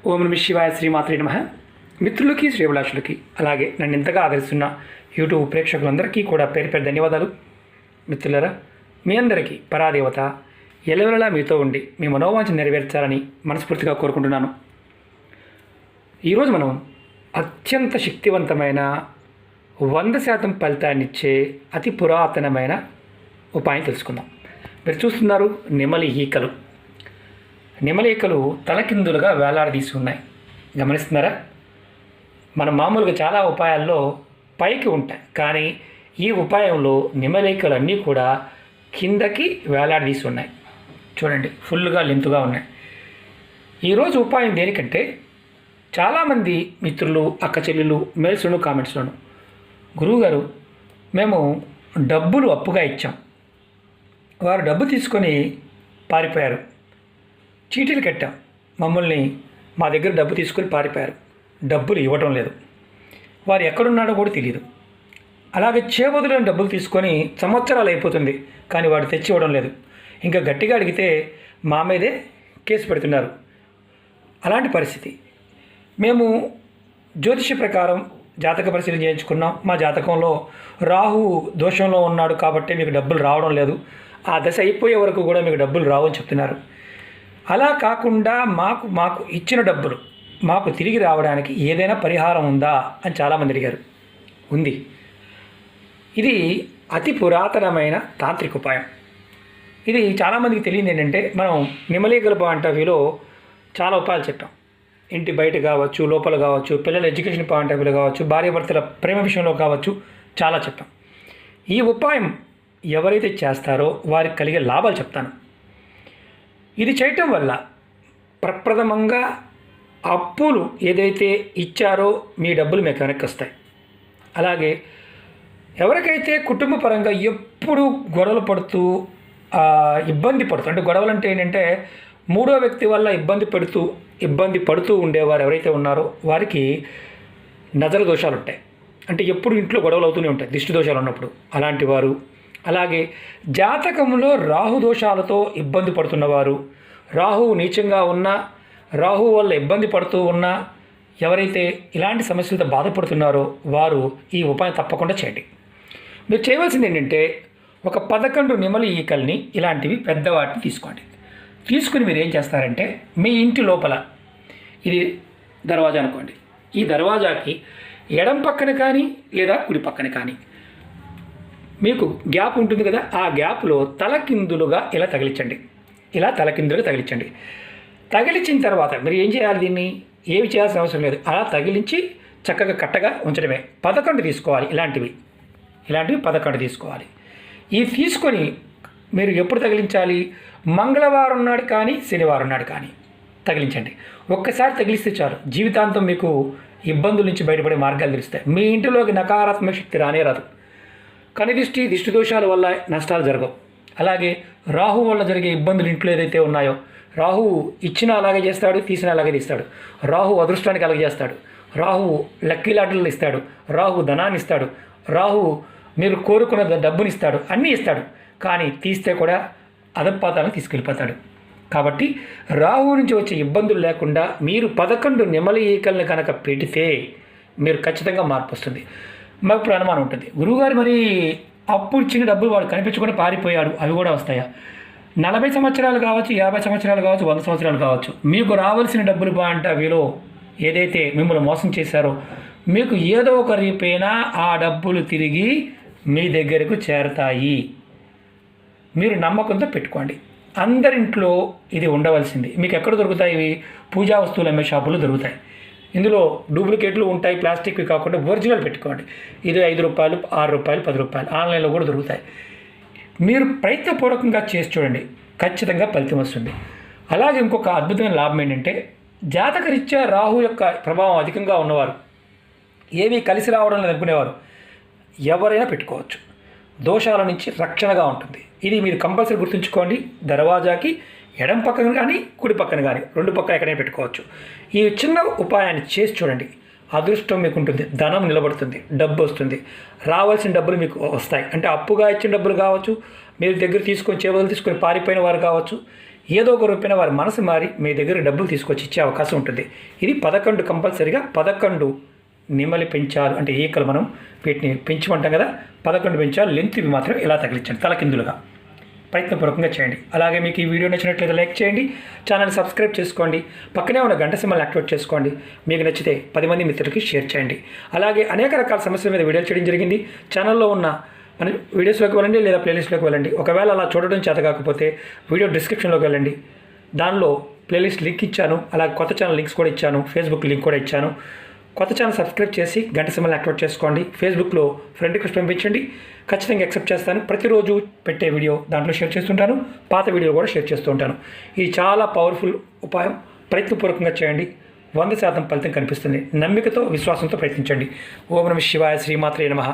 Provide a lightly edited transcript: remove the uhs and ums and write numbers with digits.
ఓం నమ శివాయ, శ్రీమాత్రే నమః. మిత్రులకి, శ్రేభిలాషులకి, అలాగే నన్ను ఇంతగా ఆదరిస్తున్న యూట్యూబ్ ప్రేక్షకులందరికీ కూడా పేరు పేరు ధన్యవాదాలు. మిత్రులరా, మీ అందరికీ పరాదేవత ఎల్లవెల్లలా మీతో ఉండి మీ మనోవాంఛ నెరవేర్చాలని మనస్ఫూర్తిగా కోరుకుంటున్నాను. ఈరోజు మనం అత్యంత శక్తివంతమైన 100% ఫలితాన్నిచ్చే అతి పురాతనమైన ఉపాయం తెలుసుకుందాం. మీరు చూస్తున్నారు నెమలి ఈకలు. నెమలి ఈకలు తలకిందులుగా వేలాడదీసి ఉన్నాయి. గమనిస్తున్నారా? మన మామూలుగా చాలా ఉపాయాల్లో పైకి ఉంటాయి, కానీ ఈ ఉపాయంలో నెమలి ఈకలు అన్నీ కూడా కిందకి వేలాడదీసి ఉన్నాయి. చూడండి, ఫుల్గా లెంతుగా ఉన్నాయి. ఈరోజు ఉపాయం దేనికంటే, చాలామంది మిత్రులు, అక్క చెల్లెలు మెయిల్స్లోను కామెంట్స్లోను, గురువుగారు మేము డబ్బులు అప్పుగా ఇచ్చాం, వారు డబ్బు తీసుకొని పారిపోయారు, చీటీలు కట్టాం, మమ్మల్ని మా దగ్గర డబ్బు తీసుకొని పారిపోయారు, డబ్బులు ఇవ్వటం లేదు, వారు ఎక్కడున్నాడో కూడా తెలియదు, అలాగే చేబదులని డబ్బులు తీసుకొని సంవత్సరాలు అయిపోతుంది కానీ వాడు తెచ్చి ఇవ్వడం లేదు, ఇంకా గట్టిగా అడిగితే మా మీదే కేసు పెడుతున్నారు. అలాంటి పరిస్థితి. మేము జ్యోతిష ప్రకారం జాతక పరిశీలన చేయించుకున్నాం. మా జాతకంలో రాహు దోషంలో ఉన్నాడు కాబట్టి మీకు డబ్బులు రావడం లేదు, ఆ దశ అయిపోయే వరకు కూడా మీకు డబ్బులు రావని చెప్తున్నారు. అలా కాకుండా మాకు ఇచ్చిన డబ్బులు మాకు తిరిగి రావడానికి ఏదైనా పరిహారం ఉందా అని చాలామంది అడిగారు. ఉంది. ఇది అతి పురాతనమైన తాంత్రిక ఉపాయం. ఇది చాలామందికి తెలియదు. ఏంటంటే, మనం నెమలీగల పాయింట్ ఆఫ్ వ్యూలో చాలా ఉపాయాలు చెప్పాం. ఇంటి బయట కావచ్చు, లోపల కావచ్చు, పిల్లల ఎడ్యుకేషన్ పాయింట్ ఆఫ్ వ్యూలో కావచ్చు, భార్యాభర్తల ప్రేమ విషయంలో కావచ్చు, చాలా చెప్పాం. ఈ ఉపాయం ఎవరైతే చేస్తారో వారికి కలిగే లాభాలు చెప్తాను. ఇది చేయటం వల్ల ప్రప్రథమంగా అప్పులు ఏదైతే ఇచ్చారో మీ డబ్బులు మీకు వెనక్కి వస్తాయి. అలాగే ఎవరికైతే కుటుంబ పరంగా ఎప్పుడు గొడవలు పడుతూ ఇబ్బంది పడుతూ, అంటే గొడవలు అంటే ఏంటంటే మూడో వ్యక్తి వల్ల ఇబ్బంది పడుతూ ఉండేవారు ఎవరైతే ఉన్నారో వారికి నజర దోషాలు ఉంటాయి. అంటే ఎప్పుడు ఇంట్లో గొడవలు అవుతూనే ఉంటాయి, దిష్టి దోషాలు ఉన్నప్పుడు అలాంటి వారు. అలాగే జాతకంలో రాహు దోషాలతో ఇబ్బంది పడుతున్నవారు, రాహువు నీచంగా ఉన్నా, రాహు వల్ల ఇబ్బంది పడుతూ ఉన్నా, ఎవరైతే ఇలాంటి సమస్యలతో బాధపడుతున్నారో వారు ఈ ఉపాయం తప్పకుండా చేయండి. మీరు చేయవలసింది ఏంటంటే, ఒక 11 నెమలి ఈకల్ని ఇలాంటివి పెద్దవాటిని తీసుకోండి. తీసుకుని మీరు ఏం చేస్తారంటే, మీ ఇంటి లోపల ఇది దర్వాజా అనుకోండి, ఈ దర్వాజాకి ఎడం పక్కన కానీ లేదా కుడి పక్కన కానీ మీకు గ్యాప్ ఉంటుంది కదా, ఆ గ్యాప్లో తలకిందులుగా ఇలా తగిలించండి. ఇలా తలకిందులుగా తగిలించండి. తగిలించిన తర్వాత మీరు ఏం చేయాలి? దీన్ని ఏమి చేయాల్సిన అవసరం లేదు, అలా తగిలించి చక్కగా కట్టగా ఉంచడమే. 11 తీసుకోవాలి. ఇలాంటివి 11 తీసుకోవాలి. ఇవి తీసుకొని మీరు ఎప్పుడు తగిలించాలి? మంగళవారం నాడు కానీ శనివారం నాడు కానీ తగిలించండి. ఒక్కసారి తగిలిస్తే చాలు, జీవితాంతం మీకు ఇబ్బందుల నుంచి బయటపడే మార్గాలు తెలుస్తాయి. మీ ఇంటిలోకి నకారాత్మక శక్తి రానే రాదు. కనిదిష్టి, దిష్టి దోషాల వల్ల నష్టాలు జరగవు. అలాగే రాహు వల్ల జరిగే ఇబ్బందులు ఇంట్లో ఏదైతే ఉన్నాయో, రాహు ఇచ్చినా అలాగే చేస్తాడు, తీసినా అలాగే తీస్తాడు. రాహు అదృష్టానికి అలాగే చేస్తాడు. రాహు లక్కీ లాటరీలు ఇస్తాడు. రాహు ధనాన్ని ఇస్తాడు. రాహు మీరు కోరుకున్న డబ్బుని ఇస్తాడు, అన్నీ ఇస్తాడు. కానీ తీస్తే కూడా అధపాతాలను తీసుకెళ్ళిపోతాడు. కాబట్టి రాహు నుంచి వచ్చే ఇబ్బందులు లేకుండా మీరు 11 నెమలి ఈకల్ని కనుక పెడితే మీరు ఖచ్చితంగా మార్పు వస్తుంది. మాకు ఇప్పుడు అనుమానం ఉంటుంది, గురువుగారు మరి అప్పుడు ఇచ్చిన డబ్బులు వాడు కనిపించకుండా పారిపోయాడు, అవి కూడా వస్తాయా? 40 సంవత్సరాలు కావచ్చు, 50 సంవత్సరాలు కావచ్చు, 100 సంవత్సరాలు కావచ్చు, మీకు రావాల్సిన డబ్బులు బాంట వీలో ఏదైతే మిమ్మల్ని మోసం చేశారో మీకు ఏదో ఒక రీపైనా ఆ డబ్బులు తిరిగి మీ దగ్గరకు చేరతాయి. మీరు నమ్మకంతో పెట్టుకోండి. అందరింట్లో ఇది ఉండవలసింది. మీకు ఎక్కడ దొరుకుతాయి? ఇవి పూజా వస్తువులు అమ్మే షాపులు దొరుకుతాయి. ఇందులో డూప్లికేట్లు ఉంటాయి, ప్లాస్టిక్వి కాకుండా ఒరిజినల్ పెట్టుకోండి. ఇది ₹5, ₹6, ₹10 ఆన్లైన్లో కూడా దొరుకుతాయి. మీరు ప్రయత్నపూర్వకంగా చేసి చూడండి, ఖచ్చితంగా ఫలితం వస్తుంది. అలాగే ఇంకొక అద్భుతమైన లాభం ఏంటంటే, జాతకరీత్యా రాహు యొక్క ప్రభావం అధికంగా ఉన్నవారు, ఏమీ కలిసి రావడం లేదు అనుకునేవారు ఎవరైనా పెట్టుకోవచ్చు. దోషాల నుంచి రక్షణగా ఉంటుంది. ఇది మీరు కంపల్సరీ గుర్తుంచుకోండి. దర్వాజాకి ఎడం పక్కన కానీ కుడి పక్కన కానీ 2 పక్కన ఎక్కడైనా పెట్టుకోవచ్చు. ఈ చిన్న ఉపాయాన్ని చేసి చూడండి, అదృష్టం మీకు ఉంటుంది, ధనం నిలబడుతుంది, డబ్బు వస్తుంది, రావాల్సిన డబ్బులు మీకు వస్తాయి. అంటే అప్పుగా ఇచ్చిన డబ్బులు కావచ్చు, మీరు దగ్గర తీసుకొని చేవలు తీసుకొని పారిపోయిన వారు కావచ్చు, ఏదో ఒక రూపేణ వారి మనసు మారి మీ దగ్గర డబ్బులు తీసుకొచ్చి ఇచ్చే అవకాశం ఉంటుంది. ఇది 11 కంపల్సరీగా 11 నెమలి పెంచాలు అంటే ఈకలు మనం వీటిని పెంచమంటాం కదా, 11 పెంచాలు లెంత్ ఇవి మాత్రం ఇలా తగిలించండి తలకిందులుగా. ప్రయత్నపూర్వకంగా చేయండి. అలాగే మీకు ఈ వీడియో నచ్చినట్లయితే లైక్ చేయండి, ఛానల్ సబ్స్క్రైబ్ చేసుకోండి, పక్కనే ఉన్న గంట సింబల్ని యాక్టివేట్ చేసుకోండి. మీకు నచ్చితే 10 మంది మిత్రులకి షేర్ చేయండి. అలాగే అనేక రకాల సమస్యల మీద వీడియోలు చేయడం జరిగింది. ఛానల్లో ఉన్న మన వీడియోస్లోకి వెళ్ళండి లేదా ప్లేలిస్ట్లోకి వెళ్ళండి. ఒకవేళ అలా చూడడం చేత కాకపోతే వీడియో డిస్క్రిప్షన్లోకి వెళ్ళండి, దానిలో ప్లేలిస్ట్ లింక్ ఇచ్చాను, అలాగే కొత్త ఛానల్ లింక్స్ కూడా ఇచ్చాను, ఫేస్బుక్ లింక్ కూడా ఇచ్చాను. కొత్త ఛానల్ సబ్స్క్రైబ్ చేసి గంట సింబల్ని యాక్టివేట్ చేసుకోండి. ఫేస్బుక్లో ఫ్రెండ్ రిక్వెస్ట్ పంపించండి, ఖచ్చితంగా యాక్సెప్ట్ చేస్తాను. ప్రతిరోజు పెట్టే వీడియో దాంట్లో షేర్ చేస్తుంటాను, పాత వీడియో కూడా షేర్ చేస్తూ ఉంటాను. ఇది చాలా పవర్ఫుల్ ఉపాయం, ప్రయత్నపూర్వకంగా చేయండి, 100% ఫలితం కనిపిస్తుంది. నమ్మికతో విశ్వాసంతో ప్రయత్నించండి. ఓం నమః శివాయ, శ్రీమాత్రే నమః.